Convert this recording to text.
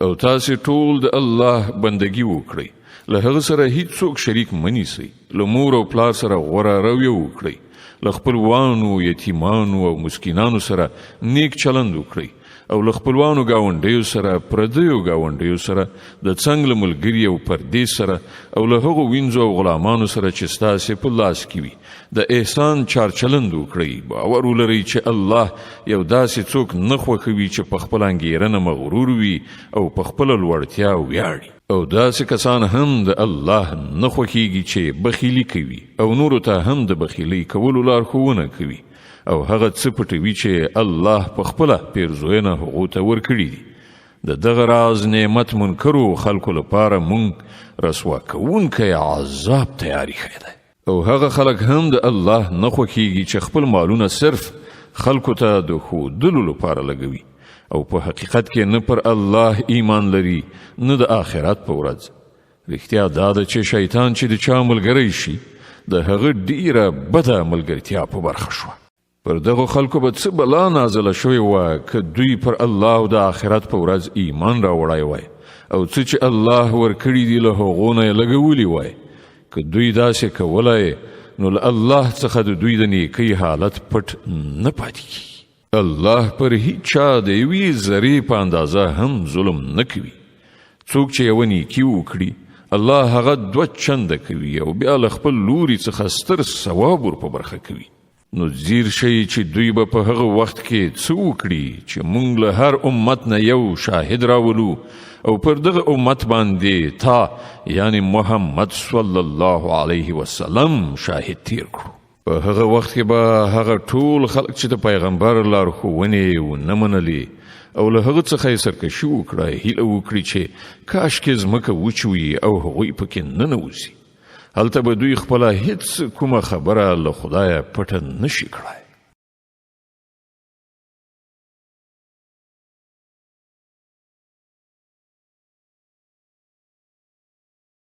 او تاسې ټول د الله بندگی وکړئ، له هغه سره هیڅوک شریک منیسئ، له مور او پلار سره غوره رویه وکړئ، له خپلوانو، یتیمانو او مسکینانو سره نیک چلند وکړئ، او له خپلوانو ګاونډیو سره، پردیو ګاونډیو سره، د څنګ له ملګري او پردې سره، او له هغو وینځو او غلامانو سره چې ستاسې په لاس کې وي د احسان چارچلند وکړئ. باور ولرئ چې الله یو داسې څوک نه خوښوي چې په خپله انګېرنه مغرور وي او په خپله لوړتیا ویاړي. او داسې کسان هم د الله نه خوښیږي چې بخیلي کوي او نورو ته هم د بخیلۍ کولو لارښوونه کوي، او هغه څه پټوي چې الله په خپله پیرزوینه هغو ته ورکړي دي. د دغه راز نعمت منکرو خلکو لپاره مونږ رسوا کوونکی عذاب تیاری کړی دی. او هغه خلک هم د الله نه خوښیږي چې خپل مالونه صرف خلکو ته د ښودلو لپاره لګوي او په حقیقت کې نه پر الله ایمان لري نه د آخرت په ورځ. رښتیا دا ده چې شیطان چې د چا ملګری شي د هغه ډیره بده ملګرتیا په برخه شوه. پر دغه خلکو به څه بلا نازله شوې وه که دوی پر الله او د آخرت په ورځ ایمان راوړی وای، او څه چې الله ورکړي دي له هغو نه یې لګولي وای. که دوی داسې کولای نو له الله څخه د دوی د نیکۍ حالت پټ نه پاتې کیږي. الله پر هیڅ چا د یوې ذرې په اندازه هم ظلم نه کوي. څوک چې یوه نیکي وکړي الله هغه 2 چنده کوي او بیا له خپل لوري څخه ستر ثواب ور په برخه کوي. نو زیر شي چې دوی به په هغه وخت کې څه وکړي چې موږ له هر امت نه یو شاهد راولو او پر دغه امت باندې تا یعنی محمد صلی الله علیه وسلم شاهد تیر کړو. په هغه وخت کې به هغه ټول خلک چې د پیغمبر لارښوونې ونه منلې او له هغه څخه یې سرکشي وکړه، هیله وکړي چې کاشکې ځمکه وچوي او هغوی پکې ننوځي. هلته به دوی خپله هیڅ کومه خبره له خدایه پټه نشي کړای.